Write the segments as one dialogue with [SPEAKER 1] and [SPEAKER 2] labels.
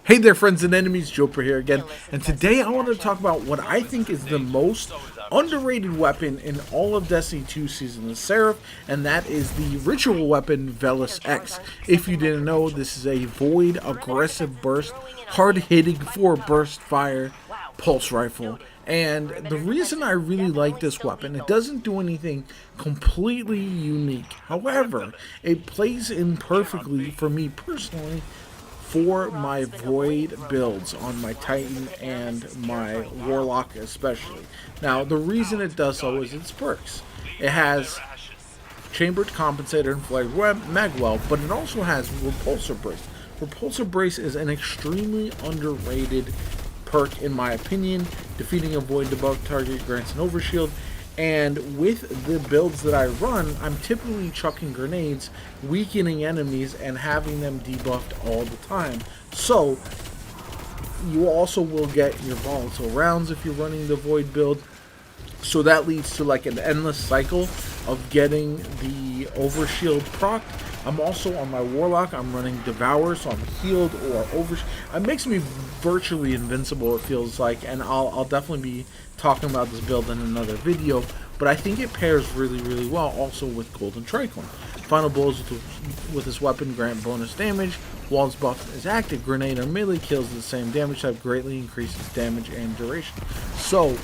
[SPEAKER 1] Hey there, friends and enemies, JoPaWrites here again, and today I want to talk about what I think is the most underrated weapon in all of Destiny 2 Season of Seraph, and that is the ritual weapon Veles X. If you didn't know, this is a void, aggressive burst, hard-hitting 4-burst fire pulse rifle. And the reason I really like this weapon, it doesn't do anything completely unique. However, it plays in perfectly for me personally for my Void builds on my Titan and my Warlock especially. Now, the reason it does so is its perks. It has Chambered Compensator and Flared Magwell, but it also has Repulsor Brace. Repulsor Brace is an extremely underrated perk in my opinion. Defeating a Void debuff target grants an overshield, and with the builds that I run, I'm typically chucking grenades, weakening enemies, and having them debuffed all the time. So you also will get your volatile rounds if you're running the Void build. So that leads to like an endless cycle of getting the overshield proc. I'm also on my Warlock, I'm running Devour, so I'm healed or overshield. It makes me virtually invincible, it feels like, and I'll definitely be talking about this build in another video, but I think it pairs really well also with Golden Tricorn. Final blows with this weapon grant bonus damage. While its buff is active, grenade or melee kills the same damage type greatly increases damage and duration. So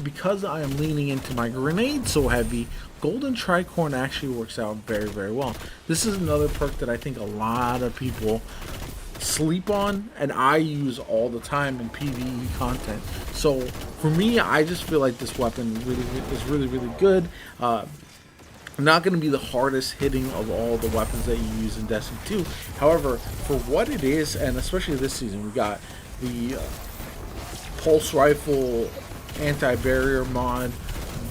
[SPEAKER 1] because I am leaning into my grenade so heavy, Golden Tricorn actually works out very well. This is another perk that I think a lot of people sleep on, and I use all the time in PvE content. So for me, I just feel like this weapon is really good. Not going to be the hardest hitting of all the weapons that you use in Destiny 2. However, for what it is, and especially this season, we got the pulse rifle anti-barrier mod.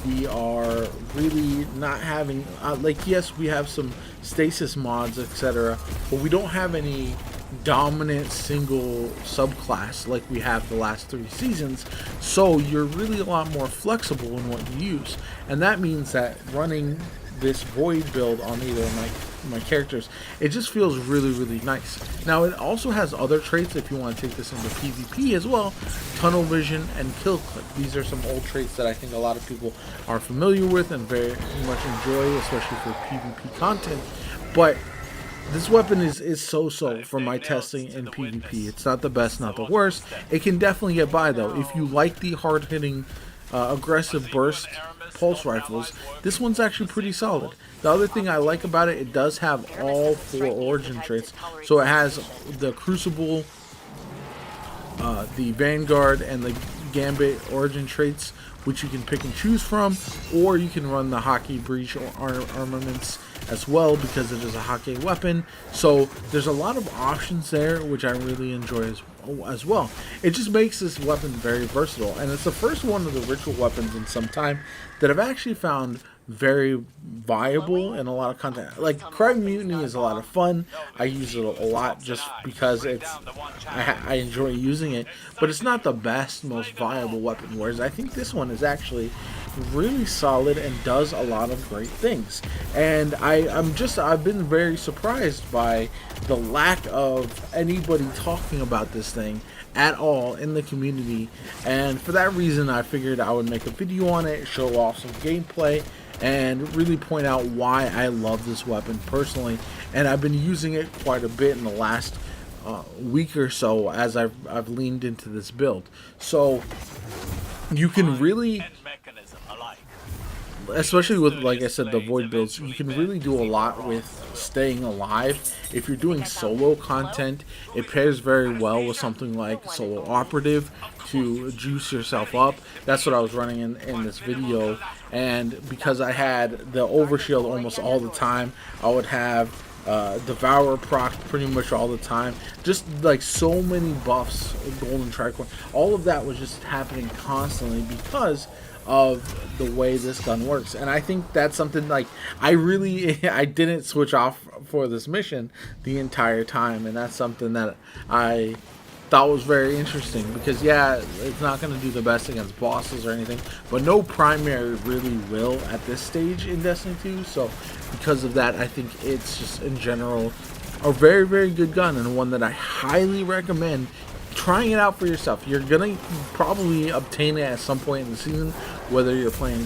[SPEAKER 1] We are really not having like, yes, we have some stasis mods, etc., but we don't have any dominant single subclass like we have the last 3 seasons. So you're really a lot more flexible in what you use, and that means that running this Void build on either of my characters, it just feels really nice. Now, it also has other traits if you want to take this into PvP as well. Tunnel Vision and Kill Click. These are some old traits that I think a lot of people are familiar with and very much enjoy, especially for PvP content. But this weapon is so-so for my testing in PvP. It's not the best, not the worst. It can definitely get by though. If you like the hard-hitting aggressive burst pulse rifles, this one's actually pretty solid. The other thing I like about it, it does have all 4 origin traits. So it has the Crucible, the Vanguard, and the Gambit origin traits, which you can pick and choose from, or you can run the Hockey Breach or armaments as well, because it is a hockey weapon. So there's a lot of options there, which I really enjoy as well. It just makes this weapon very versatile, and it's the first one of the ritual weapons in some time that I've actually found very viable in a lot of content. Like, Crime Mutiny is a lot of fun. I use it a lot just because I enjoy using it, but it's not the best, most viable weapon, whereas I think this one is actually really solid and does a lot of great things. And I've been very surprised by the lack of anybody talking about this thing at all in the community, and for that reason I figured I would make a video on it, show off some gameplay, and really point out why I love this weapon personally. And I've been using it quite a bit in the last week or so as I've leaned into this build. So you can really, especially with, like I said, the Void builds, you can really do a lot with staying alive. If you're doing solo content, it pairs very well with something like Solo Operative to juice yourself up. That's what I was running in this video, and because I had the overshield almost all the time, I would have Devour proc pretty much all the time. Just like so many buffs, Golden Tricorn, all of that was just happening constantly because of the way this gun works. And I think that's something, like, I didn't switch off for this mission the entire time, and that's something that I thought was very interesting, because yeah, it's not going to do the best against bosses or anything, but no primary really will at this stage in Destiny 2. So because of that, I think it's just in general a very, very good gun, and one that I highly recommend trying it out for yourself. You're gonna probably obtain it at some point in the season, whether you're playing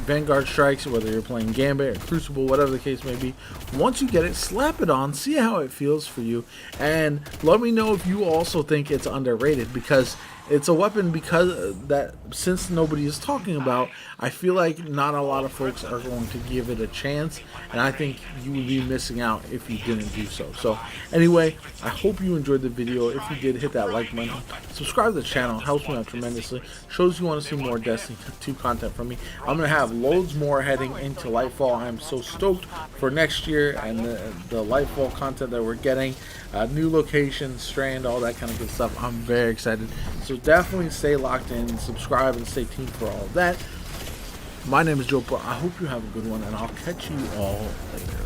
[SPEAKER 1] Vanguard Strikes, whether you're playing Gambit or Crucible, whatever the case may be. Once you get it, slap it on, see how it feels for you, and let me know if you also think it's underrated, because it's a weapon that since nobody is talking about, I feel like not a lot of folks are going to give it a chance, and I think you would be missing out if you didn't do so. So anyway, I hope you enjoyed the video. If you did, hit that like button, subscribe to the channel, it helps me out tremendously, shows you want to see more Destiny 2 content from me. I'm going to have loads more heading into Lightfall. I'm so stoked for next year and the Lightfall content that we're getting, new locations, Strand, all that kind of good stuff. I'm very excited. So definitely stay locked in, subscribe, and stay tuned for all of that. My name is JoPa. I hope you have a good one, and I'll catch you all later.